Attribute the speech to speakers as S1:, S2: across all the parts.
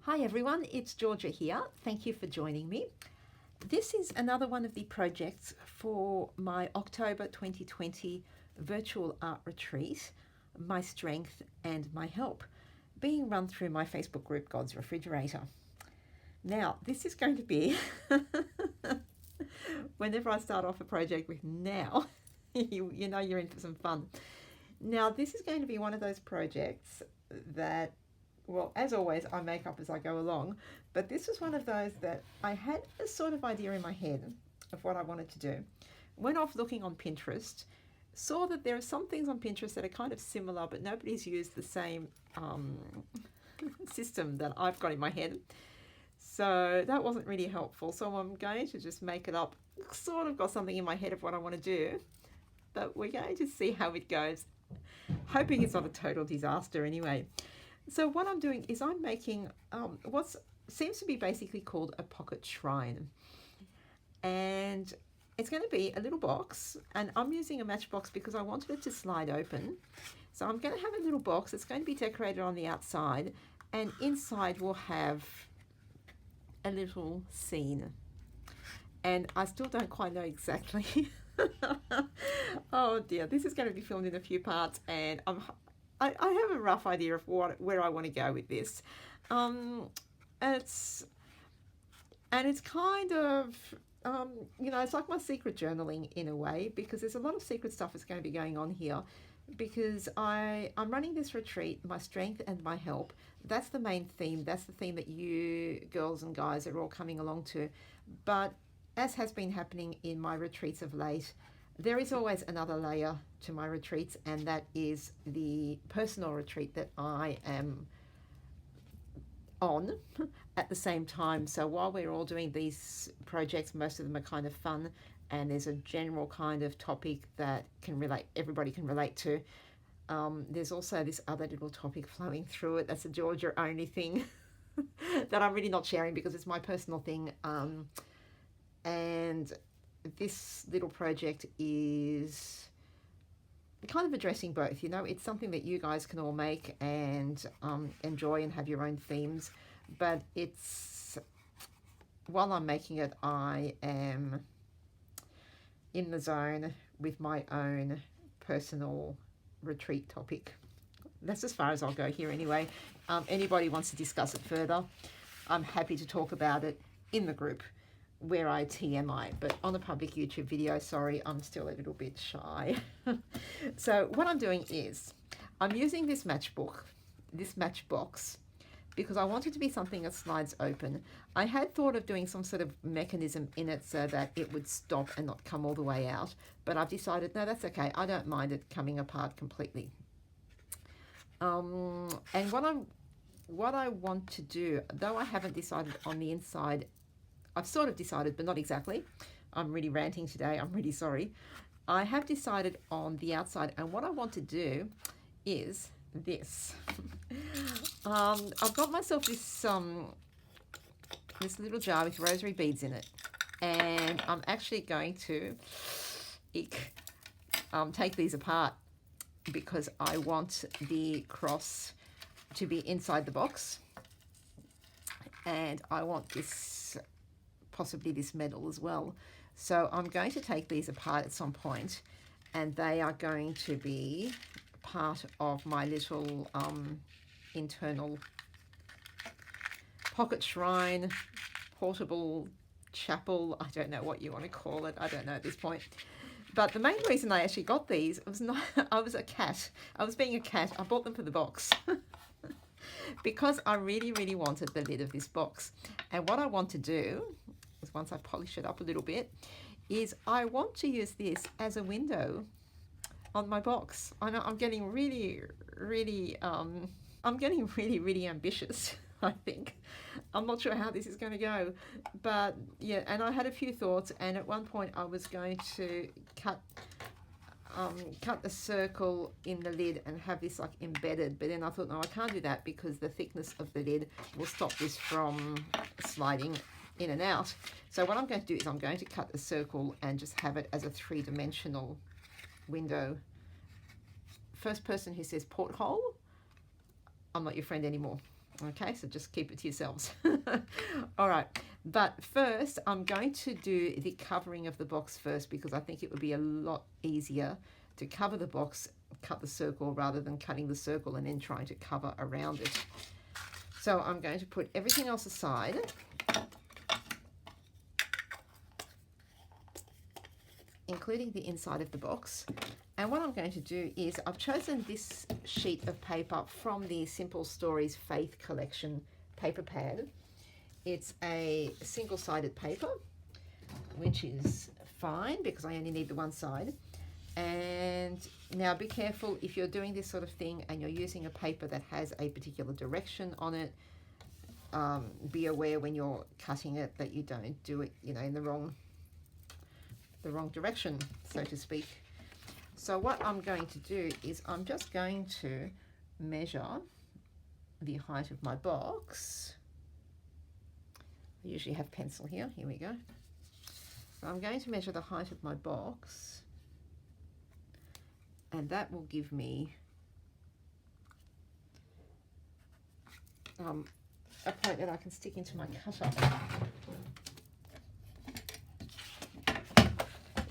S1: Hi everyone, it's Georgia here. Thank you for joining me. This is another one of the projects for my October 2020 virtual art retreat, My Strength and My Help, being run through my Facebook group, God's Refrigerator. Now, this is going to be, whenever I start off a project with now, you know you're in for some fun. Now, this is going to be one of those projects that, well, as always, I make up as I go along, but this was one of those that I had a sort of idea in my head of what I wanted to do. Went off looking on Pinterest, saw that there are some things on Pinterest that are kind of similar, but nobody's used the same system that I've got in my head. So that wasn't really helpful. So I'm going to just make it up. Sort of got something in my head of what I want to do, but we're going to see how it goes. Hoping it's not a total disaster anyway. So what I'm doing is I'm making what seems to be basically called a pocket shrine. And it's going to be a little box, and I'm using a Matchbox because I wanted it to slide open. So I'm going to have a little box. It's going to be decorated on the outside, and inside we'll have a little scene. And I still don't quite know exactly. Oh dear, this is going to be filmed in a few parts, and I have a rough idea of where I want to go with this. It's kind of, it's like my secret journaling in a way, because there's a lot of secret stuff that's going to be going on here, because I'm running this retreat, My Strength and My Help. That's the main theme. That's the theme that you girls and guys are all coming along to. But as has been happening in my retreats of late, there is always another layer to my retreats, and that is the personal retreat that I am on at the same time. So while we're all doing these projects, most of them are kind of fun, and there's a general kind of topic that everybody can relate to. There's also this other little topic flowing through it. That's a Georgia only thing that I'm really not sharing because it's my personal thing. And this little project is kind of addressing both. It's something that you guys can all make and enjoy and have your own themes, but while I'm making it, I am in the zone with my own personal retreat topic. That's as far as I'll go here anyway. Anybody wants to discuss it further, I'm happy to talk about it in the group where I TMI, but on a public YouTube video, sorry, I'm still a little bit shy. So what I'm doing is I'm using this Matchbox, because I want it to be something that slides open. I had thought of doing some sort of mechanism in it so that it would stop and not come all the way out, but I've decided, no, that's okay. I don't mind it coming apart completely. And what I want to do, though I haven't decided on the inside, I've sort of decided, but not exactly. I'm really ranting today. I'm really sorry. I have decided on the outside, and what I want to do is this. I've got myself this little jar with rosary beads in it, and I'm actually going to take these apart because I want the cross to be inside the box, and I want possibly this medal as well. So I'm going to take these apart at some point, and they are going to be part of my little internal pocket shrine, portable chapel. I don't know what you want to call it. I don't know at this point. But the main reason I actually got these was I was a cat. I was being a cat. I bought them for the box. Because I really, really wanted the lid of this box. And what I want to do is, once I polish it up a little bit, is I want to use this as a window on my box. I know I'm getting really, really ambitious, I think. I'm not sure how this is going to go, but yeah, and I had a few thoughts, and at one point I was going to cut a circle in the lid and have this like embedded, but then I thought, no, I can't do that because the thickness of the lid will stop this from sliding in and out. So what I'm going to do is I'm going to cut a circle and just have it as a three-dimensional window. First person who says porthole, I'm not your friend anymore. Okay, so just keep it to yourselves. All right, but first I'm going to do the covering of the box first, because I think it would be a lot easier to cover the box, cut the circle, rather than cutting the circle and then trying to cover around it. So I'm going to put everything else aside. Including the inside of the box. And what I'm going to do is I've chosen this sheet of paper from the Simple Stories Faith Collection paper pad. It's a single-sided paper, which is fine because I only need the one side. And now be careful if you're doing this sort of thing and you're using a paper that has a particular direction on it. Be aware when you're cutting it that you don't do it, you know, in the wrong direction, so to speak. So what I'm going to do is I'm just going to measure the height of my box. I usually have pencil here. Here we go. So I'm going to measure the height of my box, and that will give me a point that I can stick into my cutter.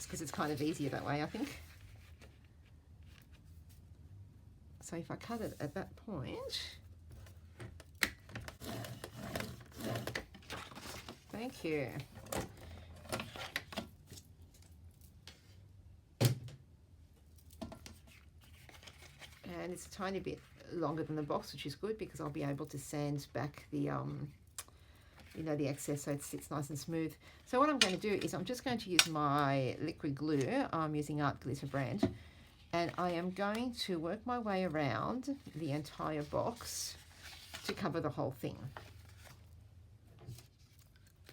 S1: Because it's kind of easier that way, I think. So if I cut it at that point, thank you. And it's a tiny bit longer than the box, which is good because I'll be able to sand back the you know, the excess, so it sits nice and smooth. So what I'm going to do is I'm just going to use my liquid glue. I'm using Art Glitter brand, and I am going to work my way around the entire box to cover the whole thing.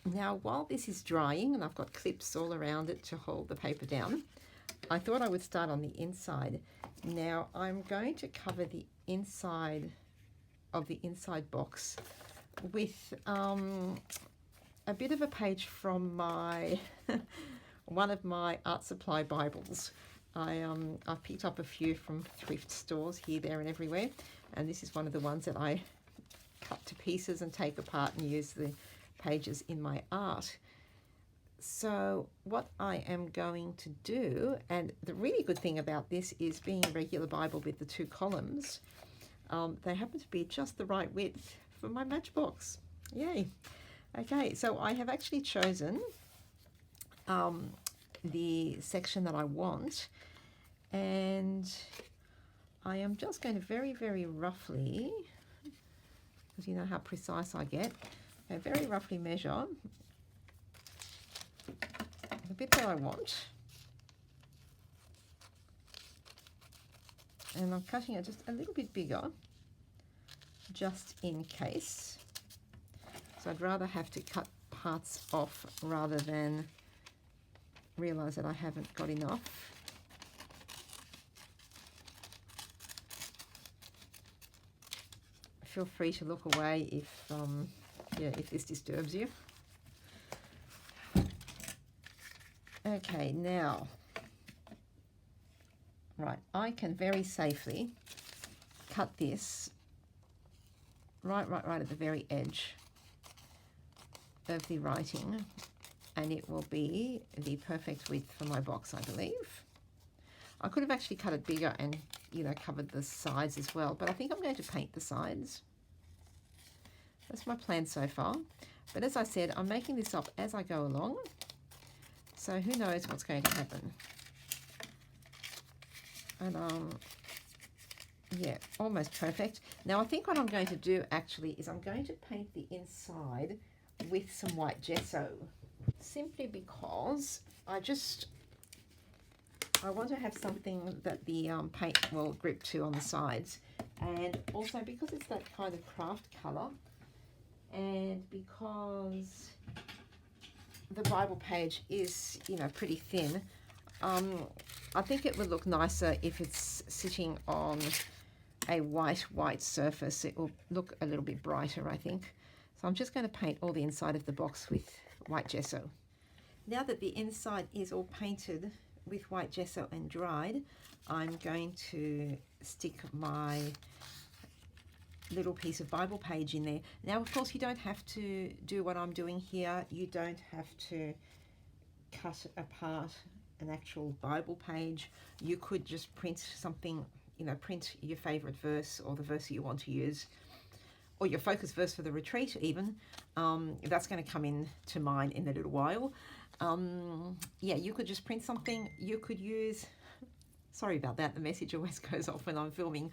S1: Now, while this is drying, and I've got clips all around it to hold the paper down, I thought I would start on the inside. Now, I'm going to cover the inside of the inside box with a bit of a page from my one of my art supply Bibles. I've picked up a few from thrift stores here, there and everywhere, and this is one of the ones that I cut to pieces and take apart and use the pages in my art. So what I am going to do, and the really good thing about this is being a regular Bible with the two columns, they happen to be just the right width for my Matchbox. Yay. Okay, so I have actually chosen the section that I want, and I am just going to very, very roughly, because you know how precise I get, I very roughly measure the bit that I want, and I'm cutting it just a little bit bigger just in case. So I'd rather have to cut parts off rather than realize that I haven't got enough. Feel free to look away if this disturbs you. Okay, now, right, I can very safely cut this right at the very edge of the writing, and it will be the perfect width for my box, I believe. I could have actually cut it bigger and, you know, covered the sides as well, but I think I'm going to paint the sides. That's my plan so far. But as I said, I'm making this up as I go along, so who knows what's going to happen. And yeah, almost perfect. Now I think what I'm going to do actually is I'm going to paint the inside with some white gesso, simply because I want to have something that the paint will grip to on the sides, and also because it's that kind of craft color, and because the Bible page is, you know, pretty thin, I think it would look nicer if it's sitting on a white surface. It will look a little bit brighter, I think. So I'm just going to paint all the inside of the box with white gesso. Now that the inside is all painted with white gesso and dried, I'm going to stick my little piece of Bible page in there. Now, of course, you don't have to do what I'm doing here. You don't have to cut apart an actual Bible page. You could just print something, you know, print your favorite verse or the verse that you want to use, or your focus verse for the retreat even. That's going to come in to mine in a little while. Yeah, you could just print something. You could use, sorry about that, the message always goes off when I'm filming.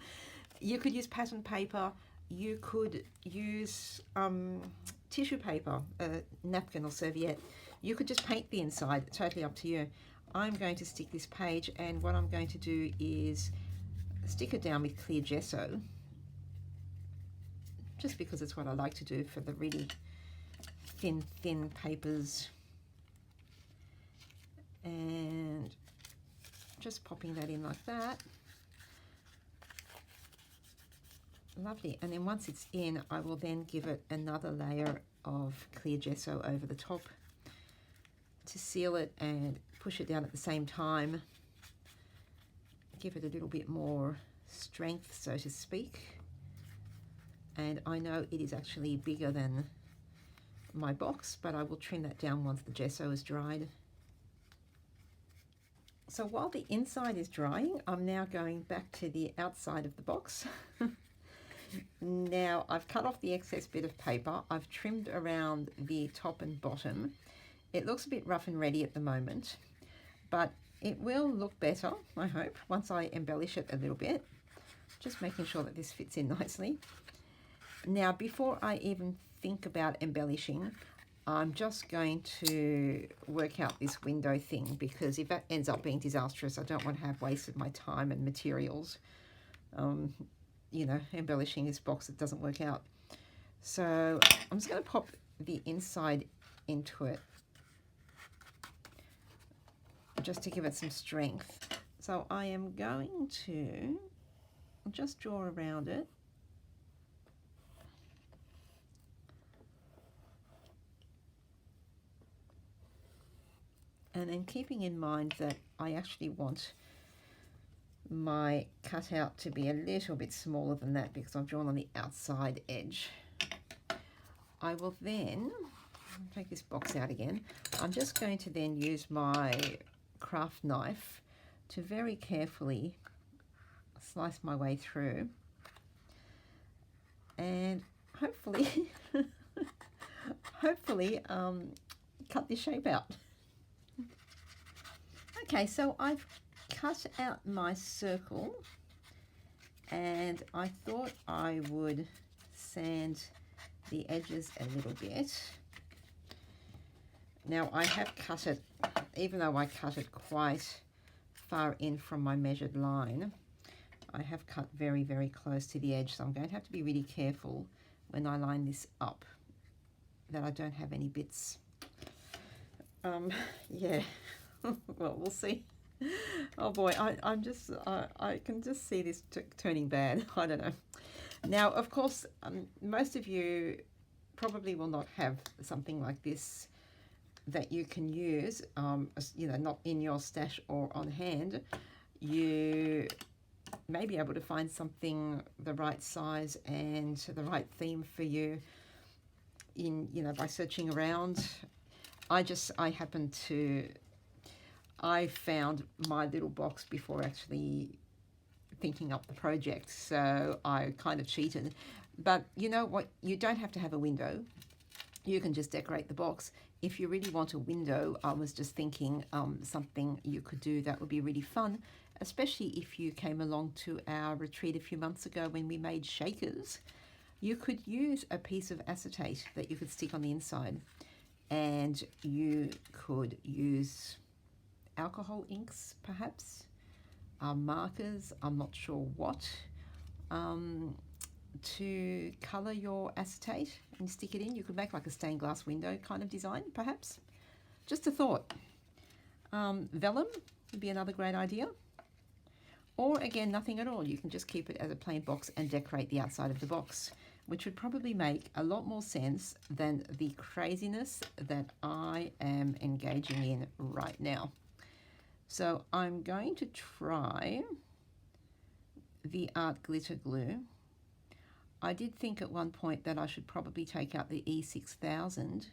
S1: You could use pattern paper. You could use tissue paper, a napkin or serviette. You could just paint the inside, totally up to you. I'm going to stick this page, and what I'm going to do is stick it down with clear gesso, just because it's what I like to do for the really thin papers. And just popping that in like that. Lovely. And then once it's in, I will then give it another layer of clear gesso over the top to seal it and push it down at the same time. Give it a little bit more strength, so to speak. And I know it is actually bigger than my box, but I will trim that down once the gesso is dried. So while the inside is drying, I'm now going back to the outside of the box. Now I've cut off the excess bit of paper. I've trimmed around the top and bottom. It looks a bit rough and ready at the moment, but it will look better, I hope, once I embellish it a little bit. Just making sure that this fits in nicely. Now, before I even think about embellishing, I'm just going to work out this window thing, because if that ends up being disastrous, I don't want to have wasted my time and materials, you know, embellishing this box that doesn't work out. So I'm just going to pop the inside into it, just to give it some strength. So I am going to just draw around it. And then keeping in mind that I actually want my cutout to be a little bit smaller than that, because I've drawn on the outside edge. I will then take this box out again. I'm just going to then use my craft knife to very carefully slice my way through, and hopefully cut this shape out. Okay, so I've cut out my circle, and I thought I would sand the edges a little bit. Now I have cut it, even though I cut it quite far in from my measured line, I have cut very, very close to the edge, so I'm going to have to be really careful when I line this up that I don't have any bits. Yeah. Well, we'll see. Oh boy, I can just see this turning bad. I don't know. Now, of course, most of you probably will not have something like this that you can use, you know, not in your stash or on hand. You may be able to find something the right size and the right theme for you in, you know, by searching around. I found my little box before actually thinking up the project, so I kind of cheated. But you know what? You don't have to have a window. You can just decorate the box. If you really want a window, I was just thinking something you could do that would be really fun, especially if you came along to our retreat a few months ago when we made shakers. You could use a piece of acetate that you could stick on the inside, and you could use alcohol inks, perhaps, markers, I'm not sure what, to colour your acetate and stick it in. You could make like a stained glass window kind of design, perhaps. Just a thought. Vellum would be another great idea. Or again, nothing at all. You can just keep it as a plain box and decorate the outside of the box, which would probably make a lot more sense than the craziness that I am engaging in right now. So I'm going to try the art glitter glue. I did think at one point that I should probably take out the E6000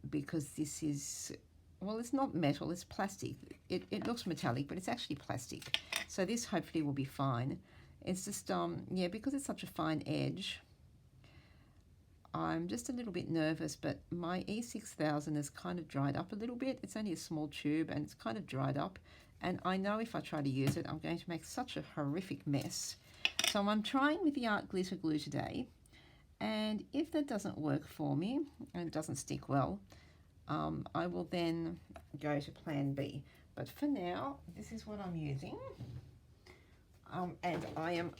S1: because this is, well, it's not metal, it's plastic. It looks metallic, but it's actually plastic. So this hopefully will be fine. It's just, yeah, because it's such a fine edge, I'm just a little bit nervous, but my E6000 has kind of dried up a little bit. It's only a small tube and it's kind of dried up. And I know if I try to use it, I'm going to make such a horrific mess. So I'm trying with the art glitter glue today. And if that doesn't work for me and it doesn't stick well, I will then go to plan B. But for now, this is what I'm using. And I am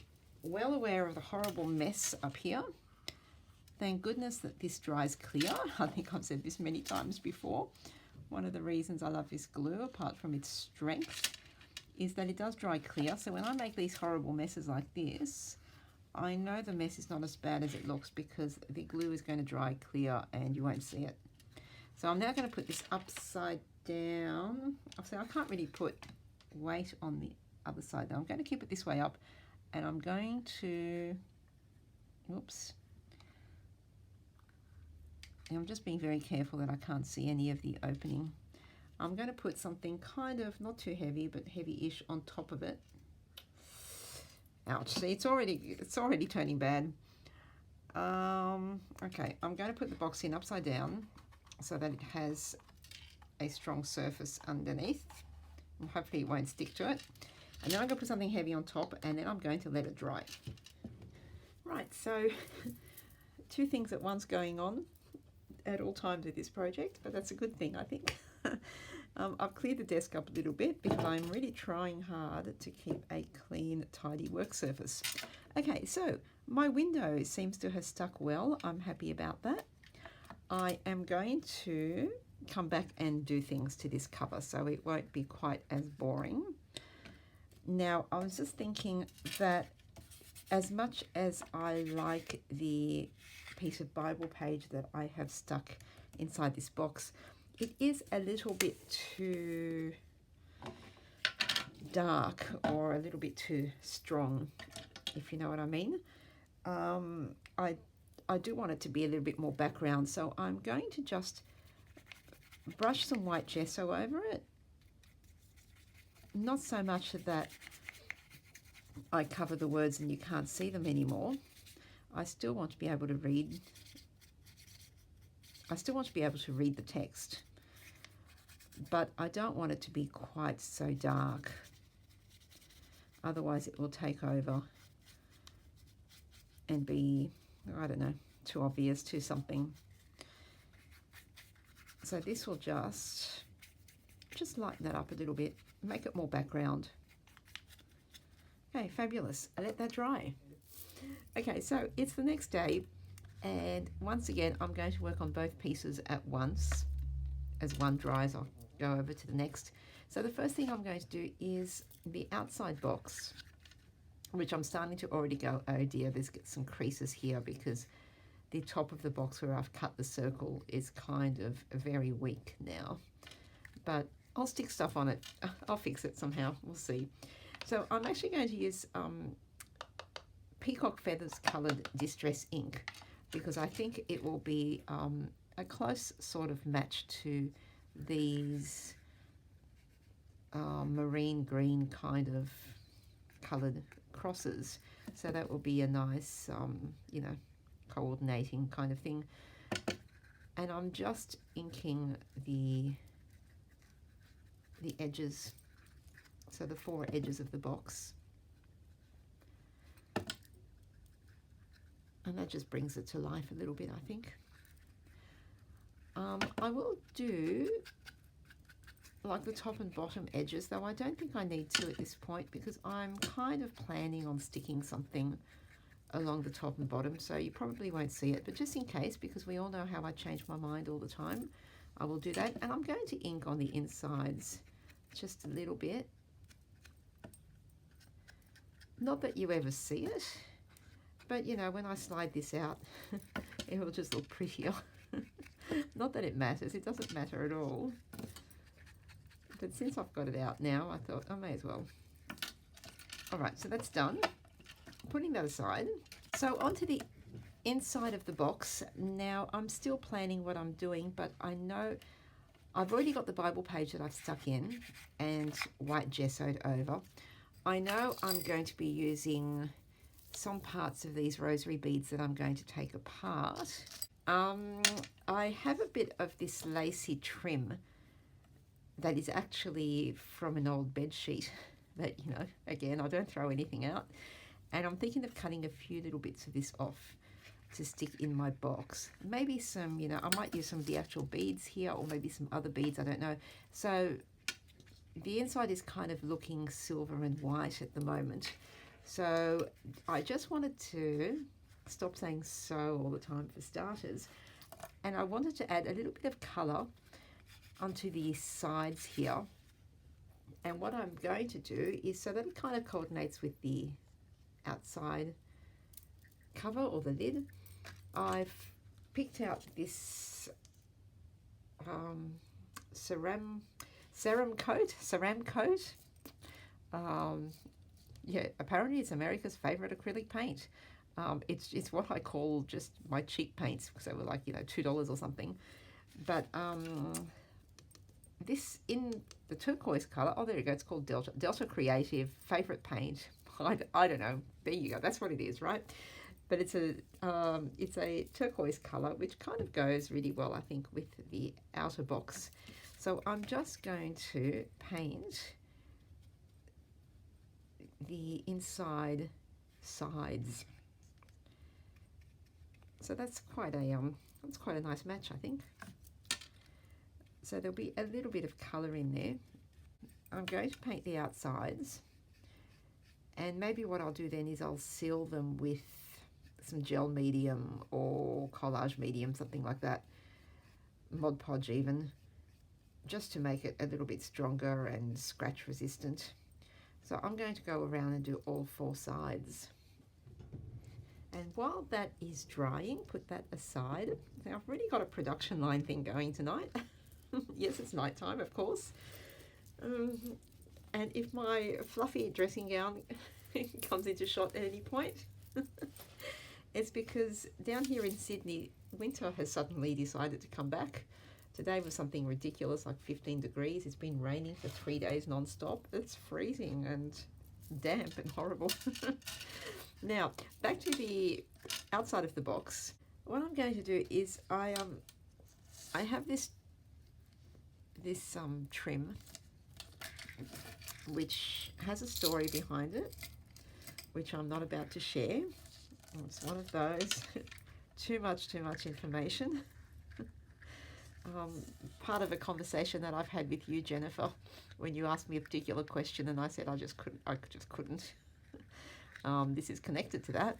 S1: well aware of the horrible mess up here. Thank goodness that this dries clear. I think I've said this many times before. One of the reasons I love this glue, apart from its strength, is that it does dry clear. So when I make these horrible messes like this, I know the mess is not as bad as it looks because the glue is going to dry clear and you won't see it. So I'm now going to put this upside down. So I can't really put weight on the other side now. I'm going to keep it this way up and I'm going to, oops. I'm just being very careful that I can't see any of the opening. I'm going to put something kind of not too heavy but heavy-ish on top of it. Ouch, see, it's already turning bad. Okay, I'm going to put the box in upside down so that it has a strong surface underneath. And hopefully it won't stick to it. And then I'm going to put something heavy on top and then I'm going to let it dry. Right, so two things at once going on at all times with this project, but that's a good thing, I think. I've cleared the desk up a little bit because I'm really trying hard to keep a clean, tidy work surface. Okay, so my window seems to have stuck well. I'm happy about that. I am going to come back and do things to this cover so it won't be quite as boring. Now, I was just thinking that as much as I like the piece of Bible page that I have stuck inside this box, it is a little bit too dark or a little bit too strong, if you know what I mean. I do want it to be a little bit more background, so I'm going to just brush some white gesso over it. Not so much that I cover the words and you can't see them anymore. I still want to be able to read. I still want to be able to read the text, but I don't want it to be quite so dark. Otherwise it will take over and be, I don't know, too obvious, too something. So this will just lighten that up a little bit, make it more background. Okay, fabulous. I let that dry. Okay, so it's the next day, and once again, I'm going to work on both pieces at once. As one dries, I'll go over to the next. So the first thing I'm going to do is the outside box, which I'm starting to already go, oh dear, there's some creases here because the top of the box where I've cut the circle is kind of very weak now. But I'll stick stuff on it. I'll fix it somehow. We'll see. So I'm actually going to use Peacock Feathers coloured Distress ink because I think it will be a close sort of match to these marine green kind of coloured crosses. So that will be a nice, you know, coordinating kind of thing. And I'm just inking the edges, so the four edges of the box. And that just brings it to life a little bit, I think. I will do like the top and bottom edges, though I don't think I need to at this point because I'm kind of planning on sticking something along the top and bottom, so you probably won't see it, but just in case, because we all know how I change my mind all the time, I will do that. And I'm going to ink on the insides just a little bit. Not that you ever see it, but you know, when I slide this out, it will just look prettier. Not that it matters, it doesn't matter at all. But since I've got it out now, I thought I may as well. All right, so that's done. putting that aside. So onto the inside of the box. Now I'm still planning what I'm doing, but I know I've already got the Bible page that I've stuck in and white gessoed over. I know I'm going to be using some parts of these rosary beads that I'm going to take apart. I have a bit of this lacy trim that is actually from an old bed sheet that, you know, again, I don't throw anything out. And I'm thinking of cutting a few little bits of this off to stick in my box. Maybe some, you know, I might use some of the actual beads here, or maybe some other beads, I don't know. So the inside is kind of looking silver and white at the moment. So I just wanted to stop saying so all the time for starters. And I wanted to add a little bit of colour onto the sides here. And what I'm going to do is, so that it kind of coordinates with the outside cover or the lid, I've picked out this ceram coat. Yeah, apparently it's America's favorite acrylic paint. It's what I call just my cheap paints, because they were like, you know, $2 or something. But this in the turquoise color, oh, there you go, it's called Delta Creative favorite paint. I don't know, there you go, that's what it is, right? But it's a turquoise color, which kind of goes really well, I think, with the outer box. So I'm just going to paint the inside sides. So that's quite a nice match, I think. So there'll be a little bit of colour in there. I'm going to paint the outsides, and maybe what I'll do then is I'll seal them with some gel medium or collage medium, something like that, Mod Podge even, just to make it a little bit stronger and scratch resistant. So I'm going to go around and do all 4 sides. And while that is drying, put that aside. Now I've really got a production line thing going tonight. Yes, it's nighttime, of course. And if my fluffy dressing gown comes into shot at any point, it's because down here in Sydney, winter has suddenly decided to come back. Today was something ridiculous, like 15 degrees. It's been raining for 3 days non-stop. It's freezing and damp and horrible. Now, back to the outside of the box. What I'm going to do is I have this trim, which has a story behind it, which I'm not about to share. It's one of those too much information. Part of a conversation that I've had with you, Jennifer, when you asked me a particular question and I said I just couldn't. This is connected to that.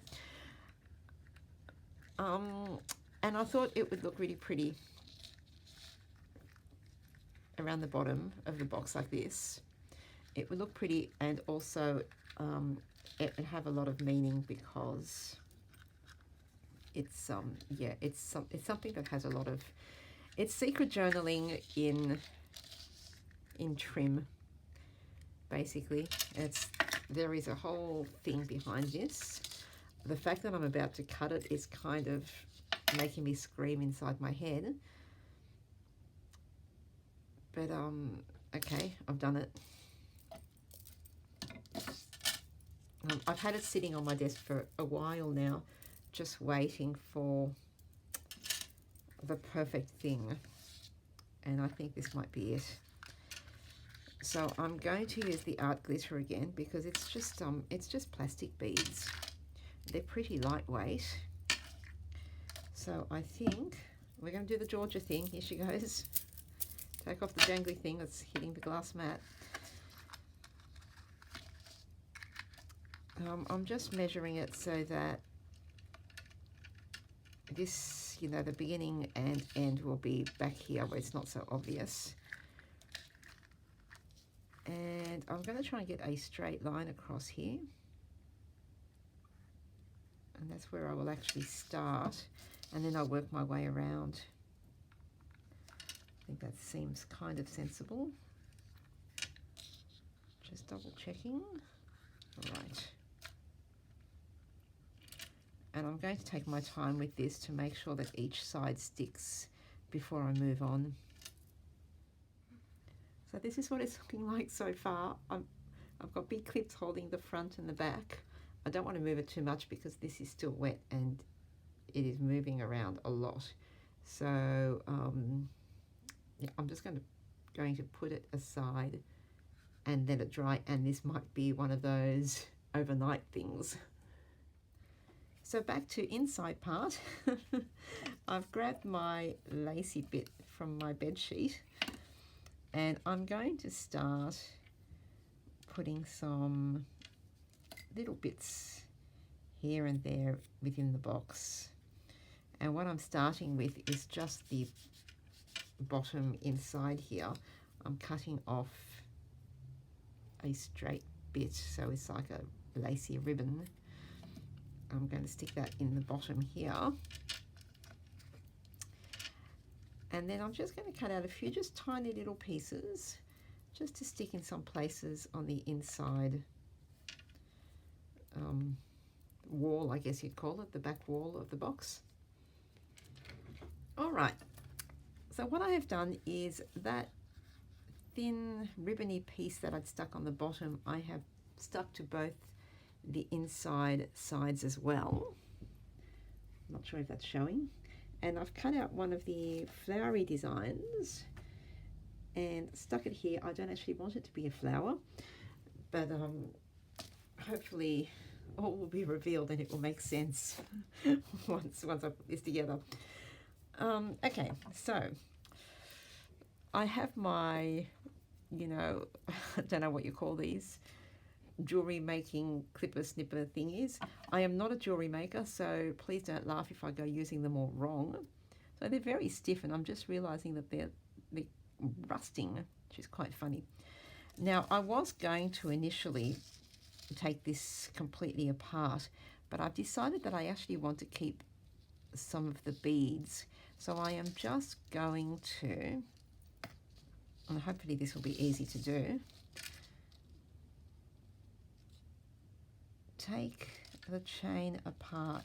S1: And I thought it would look really pretty around the bottom of the box like this. It would look pretty, and also it would have a lot of meaning, because it's something that has a lot of, it's secret journaling in trim, basically. There is a whole thing behind this. The fact that I'm about to cut it is kind of making me scream inside my head. But okay, I've done it. I've had it sitting on my desk for a while now, just waiting for the perfect thing. And I think this might be it. So I'm going to use the art glitter again, because it's just plastic beads. They're pretty lightweight. So I think we're going to do the Georgia thing. Here she goes. Take off the dangly thing that's hitting the glass mat. I'm just measuring it so that this, you know, the beginning and end will be back here where it's not so obvious. And I'm going to try and get a straight line across here. And that's where I will actually start. And then I'll work my way around. I think that seems kind of sensible. Just double checking. All right. And I'm going to take my time with this to make sure that each side sticks before I move on. So this is what it's looking like so far. I've got big clips holding the front and the back. I don't want to move it too much because this is still wet and it is moving around a lot. So yeah, I'm just going to put it aside and let it dry, and this might be one of those overnight things. So back to inside part. I've grabbed my lacy bit from my bed sheet and I'm going to start putting some little bits here and there within the box. And what I'm starting with is just the bottom inside here. I'm cutting off a straight bit, so it's like a lacy ribbon. I'm going to stick that in the bottom here. And then I'm just going to cut out a few just tiny little pieces just to stick in some places on the inside wall, I guess you'd call it, the back wall of the box. All right, so what I have done is that thin ribbony piece that I'd stuck on the bottom, I have stuck to both the inside sides as well. I'm not sure if that's showing. And I've cut out one of the flowery designs and stuck it here. I don't actually want it to be a flower, but hopefully all will be revealed and it will make sense once I put this together. Okay, so I have my, you know, I don't know what you call these, jewelry making clipper snipper thingies. I am not a jewelry maker, so please don't laugh if I go using them all wrong. So they're very stiff, and I'm just realizing that they're rusting, which is quite funny. Now, I was going to initially take this completely apart, but I've decided that I actually want to keep some of the beads. So I am just going to, and hopefully this will be easy to do, take the chain apart.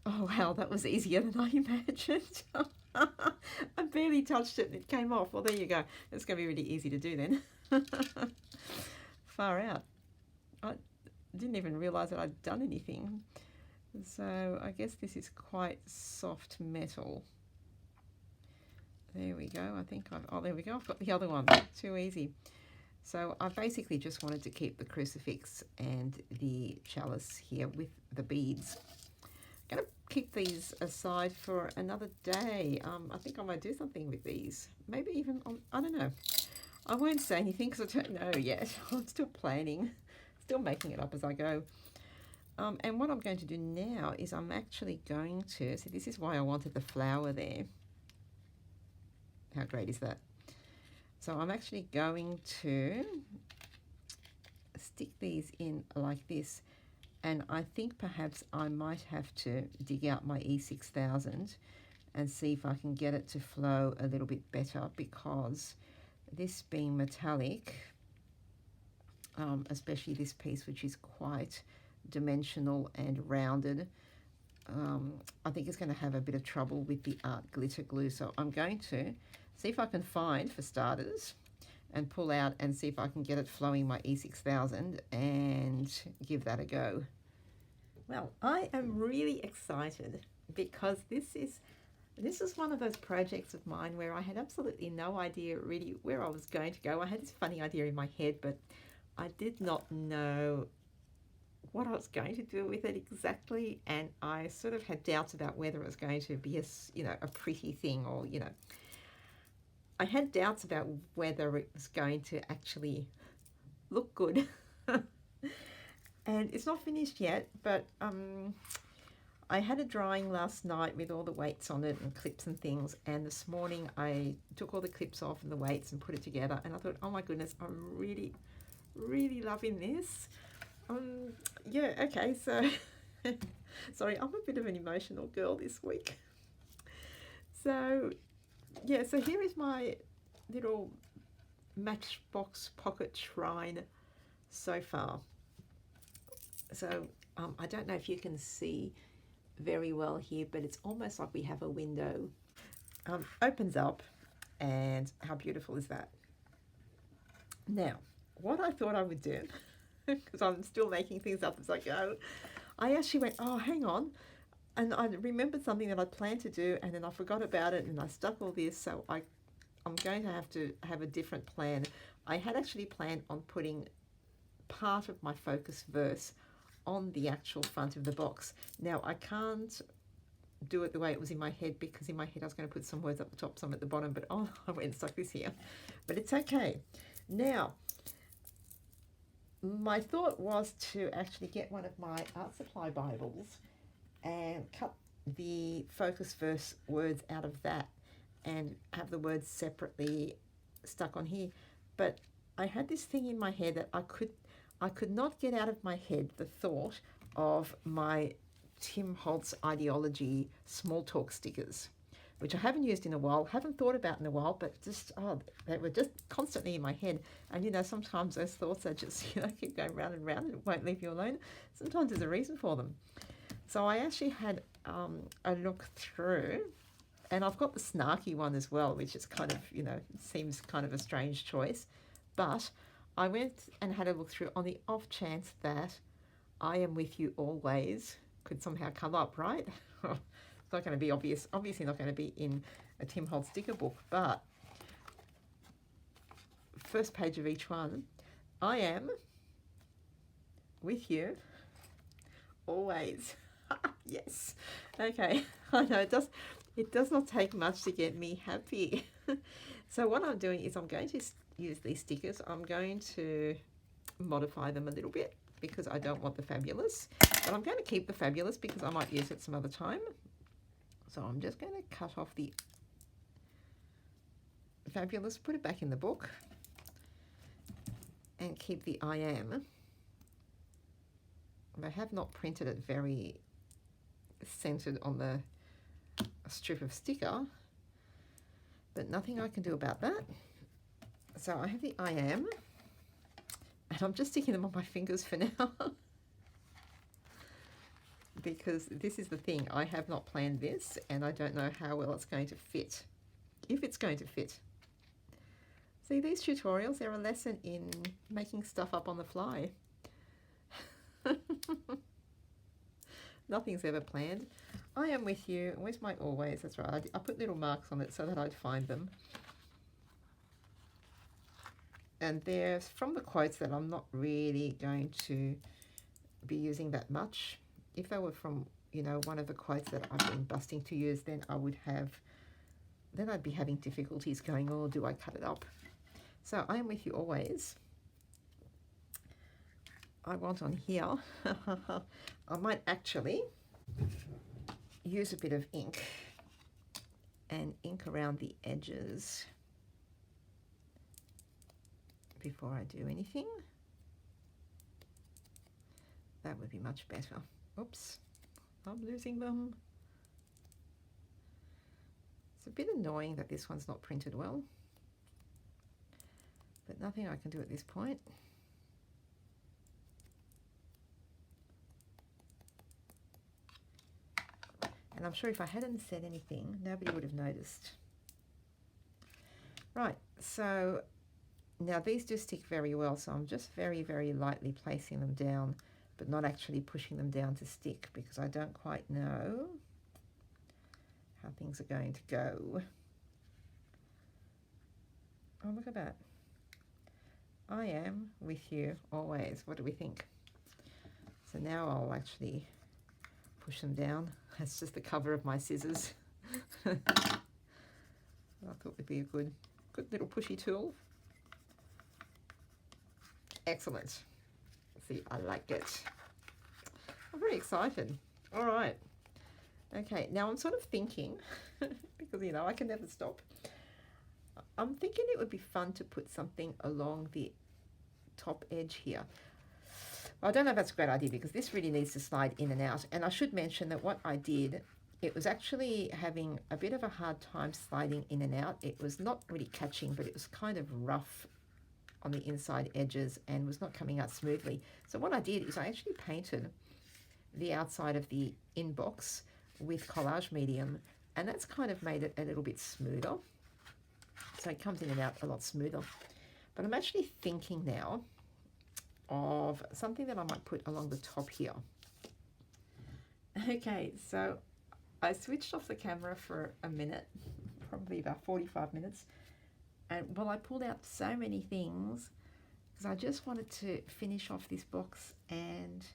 S1: Oh wow, that was easier than I imagined. I barely touched it and it came off. Well, there you go. It's going to be really easy to do then. Far out. I didn't even realize that I'd done anything. So I guess this is quite soft metal. There we go. I think oh, there we go. I've got the other one. Too easy. So I basically just wanted to keep the crucifix and the chalice here with the beads. I'm going to keep these aside for another day. I think I might do something with these. Maybe even, I don't know. I won't say anything because I don't know yet. I'm still planning, still making it up as I go. And what I'm going to do now is I'm actually going to, see, this is why I wanted the flower there. How great is that? So I'm actually going to stick these in like this, and I think perhaps I might have to dig out my E6000 and see if I can get it to flow a little bit better, because this being metallic, especially this piece which is quite dimensional and rounded, I think it's going to have a bit of trouble with the art glitter glue. So I'm going to see if I can find, for starters, and pull out and see if I can get it flowing my E6000 and give that a go. Well, I am really excited because this is one of those projects of mine where I had absolutely no idea really where I was going to go. I had this funny idea in my head, but I did not know what I was going to do with it exactly, and I sort of had doubts about whether it was going to be a pretty thing, or I had doubts about whether it was going to actually look good. And it's not finished yet, but I had a drawing last night with all the weights on it and clips and things, and this morning I took all the clips off and the weights and put it together, and I thought, oh my goodness, I'm really, really loving this. Yeah, okay, so sorry, I'm a bit of an emotional girl this week. So yeah, so here is my little Matchbox pocket shrine so far. So I don't know if you can see very well here, but it's almost like we have a window. Opens up, and how beautiful is that? Now, what I thought I would do, because I'm still making things up as I go, I actually went, oh, hang on. And I remembered something that I planned to do, and then I forgot about it, and I stuck all this, so I'm going to have a different plan. I had actually planned on putting part of my focus verse on the actual front of the box. Now, I can't do it the way it was in my head, because in my head I was going to put some words up the top, some at the bottom, but oh, I went and stuck this here. But it's okay. Now, my thought was to actually get one of my art supply Bibles and cut the focus verse words out of that and have the words separately stuck on here. But I had this thing in my head that I could not get out of my head the thought of my Tim Holtz ideology small talk stickers, which I haven't used in a while, haven't thought about in a while, but just, they were just constantly in my head. And, sometimes those thoughts are just, keep going round and round and it won't leave you alone. Sometimes there's a reason for them. So I actually had a look through, and I've got the snarky one as well, which is kind of, seems kind of a strange choice. But I went and had a look through on the off chance that I am with you always could somehow come up, right? It's not going to be obviously not going to be in a Tim Holtz sticker book, but first page of each one, I am with you always. Yes. Okay. I know it does not take much to get me happy. So what I'm doing is I'm going to use these stickers. I'm going to modify them a little bit because I don't want the fabulous, but I'm going to keep the fabulous because I might use it some other time. So I'm just going to cut off the fabulous, put it back in the book, and keep the I am. I have not printed it very centered on the strip of sticker, but nothing I can do about that. So I have the I am, and I'm just sticking them on my fingers for now. Because this is the thing, I have not planned this, and I don't know how well it's going to fit, if it's going to fit. See, these tutorials, they're a lesson in making stuff up on the fly. Nothing's ever planned. I am with you. Where's my always? That's right. I put little marks on it so that I'd find them. And they're from the quotes that I'm not really going to be using that much. If they were from, one of the quotes that I've been busting to use, then I'd be having difficulties going, oh, do I cut it up? So I am with you always. I want on here, I might actually use a bit of ink and ink around the edges before I do anything. That would be much better. Oops, I'm losing them. It's a bit annoying that this one's not printed well, but nothing I can do at this point. And I'm sure if I hadn't said anything, nobody would have noticed. Right, so now these do stick very well, so I'm just very, very lightly placing them down, but not actually pushing them down to stick because I don't quite know how things are going to go. Oh, look at that. I am with you always. What do we think? So now I'll actually push them down. That's just the cover of my scissors. I thought would be a good little pushy tool. Excellent. See, I like it. I'm very excited. All right. Okay, now I'm sort of thinking, because, I can never stop. I'm thinking it would be fun to put something along the top edge here. I don't know if that's a great idea because this really needs to slide in and out. And I should mention that what I did, it was actually having a bit of a hard time sliding in and out. It was not really catching, but it was kind of rough on the inside edges and was not coming out smoothly. So what I did is I actually painted the outside of the inbox with collage medium, and that's kind of made it a little bit smoother. So it comes in and out a lot smoother. But I'm actually thinking now of something that I might put along the top here. Okay, so I switched off the camera for a minute, probably about 45 minutes, and well, I pulled out so many things because I just wanted to finish off this box, and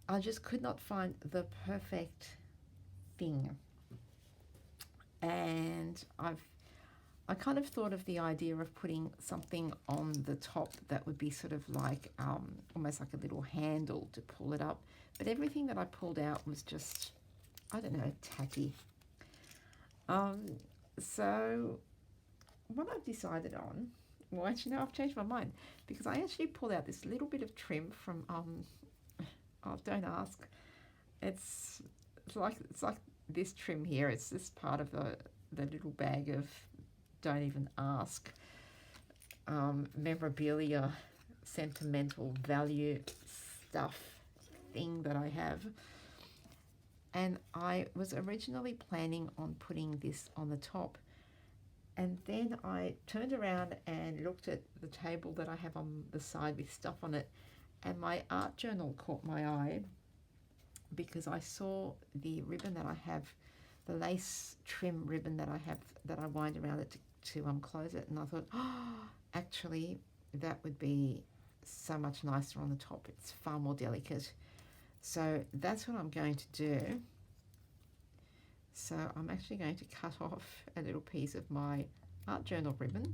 S1: I just could not find the perfect thing. And I kind of thought of the idea of putting something on the top that would be sort of like almost like a little handle to pull it up. But everything that I pulled out was just, I don't know, tacky. So what I've decided on, well, actually, no, I've changed my mind because I actually pulled out this little bit of trim from, oh, don't ask. It's like this trim here. It's this part of the little bag of don't even ask memorabilia, sentimental value stuff thing that I have. And I was originally planning on putting this on the top, and then I turned around and looked at the table that I have on the side with stuff on it, and my art journal caught my eye because I saw the ribbon that I have, the lace trim ribbon that I have, that I wind around it to close it, and I thought, oh, actually that would be so much nicer on the top. It's far more delicate. So that's what I'm going to do. So I'm actually going to cut off a little piece of my art journal ribbon.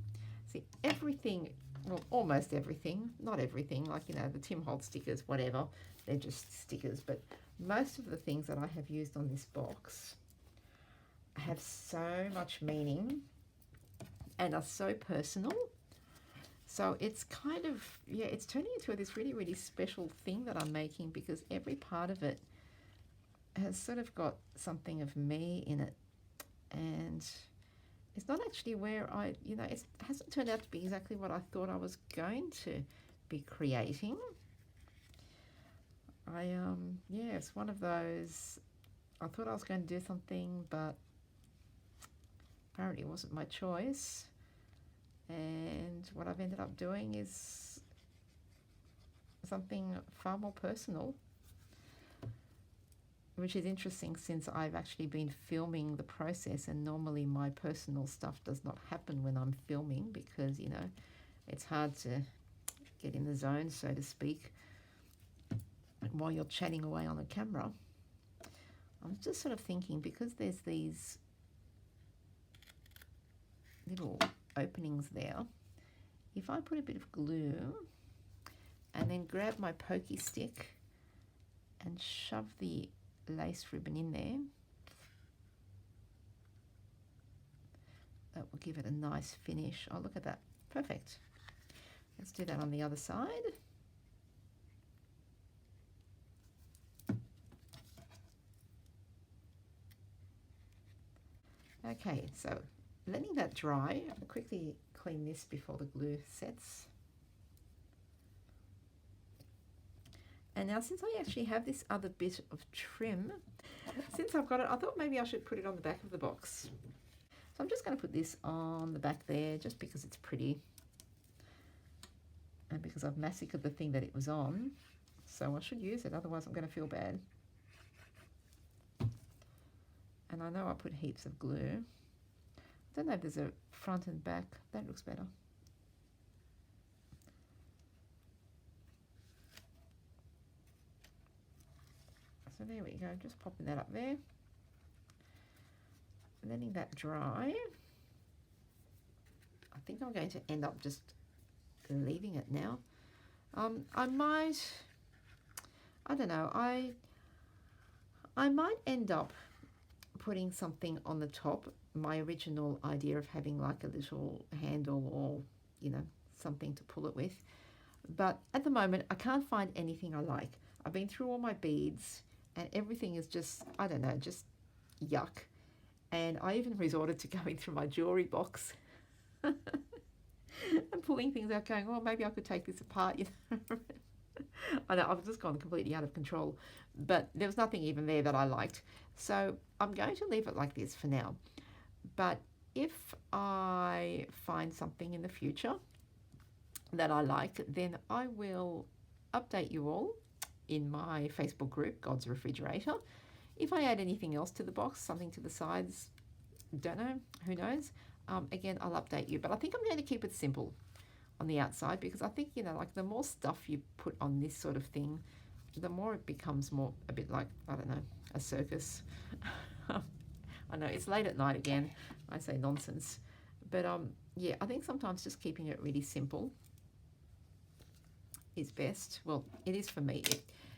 S1: See, everything, well, almost everything, not everything, like, you know, the Tim Holtz stickers, whatever, they're just stickers, but most of the things that I have used on this box have so much meaning and are so personal. So it's kind of, yeah, it's turning into this really, really special thing that I'm making because every part of it has sort of got something of me in it. And it's not actually where you know, it hasn't turned out to be exactly what I thought I was going to be creating. Yeah, it's one of those, I thought I was going to do something, but apparently it wasn't my choice. And what I've ended up doing is something far more personal, which is interesting since I've actually been filming the process, and normally my personal stuff does not happen when I'm filming because, you know, it's hard to get in the zone, so to speak, while you're chatting away on the camera. I was just sort of thinking, because there's these little openings there, if I put a bit of glue and then grab my pokey stick and shove the lace ribbon in there, that will give it a nice finish. Oh, look at that, perfect. Let's do that on the other side. Okay, so letting that dry, I'll quickly clean this before the glue sets. And now, since I actually have this other bit of trim, since I've got it, I thought maybe I should put it on the back of the box. So I'm just going to put this on the back there just because it's pretty and because I've massacred the thing that it was on. So I should use it, otherwise I'm going to feel bad. And I know I put heaps of glue. I don't know if there's a front and back. That looks better. So there we go, just popping that up there. Letting that dry. I think I'm going to end up just leaving it now. I might, I don't know, I might end up putting something on the top. My original idea of having like a little handle or, you know, something to pull it with. But at the moment, I can't find anything I like. I've been through all my beads and everything is just, I don't know, just yuck. And I even resorted to going through my jewelry box and pulling things out, going, oh, maybe I could take this apart, you know. I know, I've just gone completely out of control, but there was nothing even there that I liked. So I'm going to leave it like this for now. But if I find something in the future that I like, then I will update you all in my Facebook group, God's Refrigerator. If I add anything else to the box, something to the sides, don't know, who knows? Again, I'll update you, but I think I'm going to keep it simple on the outside, because I think, like the more stuff you put on this sort of thing, the more it becomes more a bit like, I don't know, a circus. I know it's late at night again, I say nonsense, but yeah, I think sometimes just keeping it really simple is best. Well, it is for me.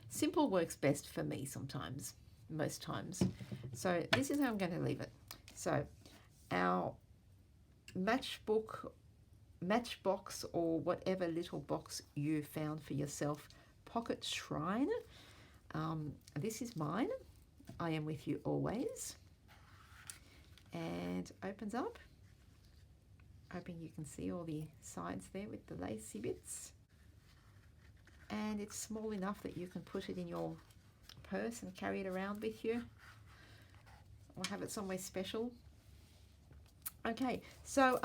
S1: Simple works best for me sometimes, most times. So this is how I'm going to leave it. So our Matchbox, or whatever little box you found for yourself, pocket shrine. This is mine. I am with you always. And opens up. Hoping you can see all the sides there with the lacy bits. And it's small enough that you can put it in your purse and carry it around with you, or have it somewhere special. Okay, so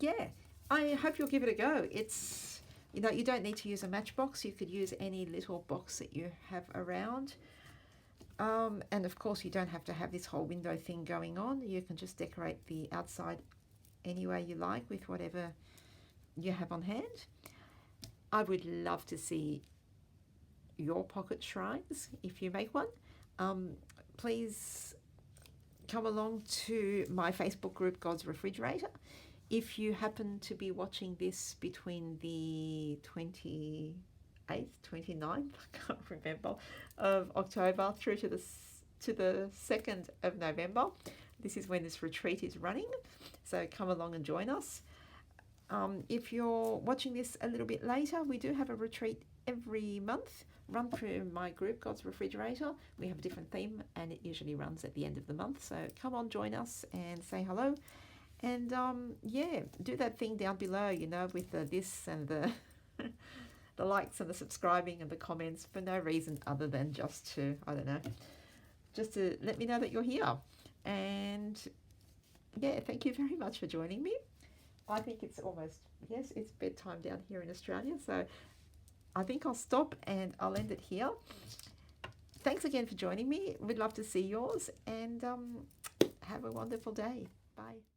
S1: yeah, I hope you'll give it a go. It's, you don't need to use a Matchbox. You could use any little box that you have around. And of course, you don't have to have this whole window thing going on. You can just decorate the outside any way you like with whatever you have on hand. I would love to see your pocket shrines if you make one. Please come along to my Facebook group, God's Refrigerator. If you happen to be watching this between the 28th, 29th, I can't remember, of October through to the 2nd of November, this is when this retreat is running. So come along and join us. If you're watching this a little bit later, we do have a retreat every month run through my group, God's Refrigerator. We have a different theme, and it usually runs at the end of the month. So come on, join us and say hello. And yeah, do that thing down below, with the this and the the likes and the subscribing and the comments, for no reason other than just to, I don't know, just to let me know that you're here. And yeah, thank you very much for joining me. I think it's almost, yes, it's bedtime down here in Australia. So I think I'll stop and I'll end it here. Thanks again for joining me. We'd love to see yours, and have a wonderful day. Bye.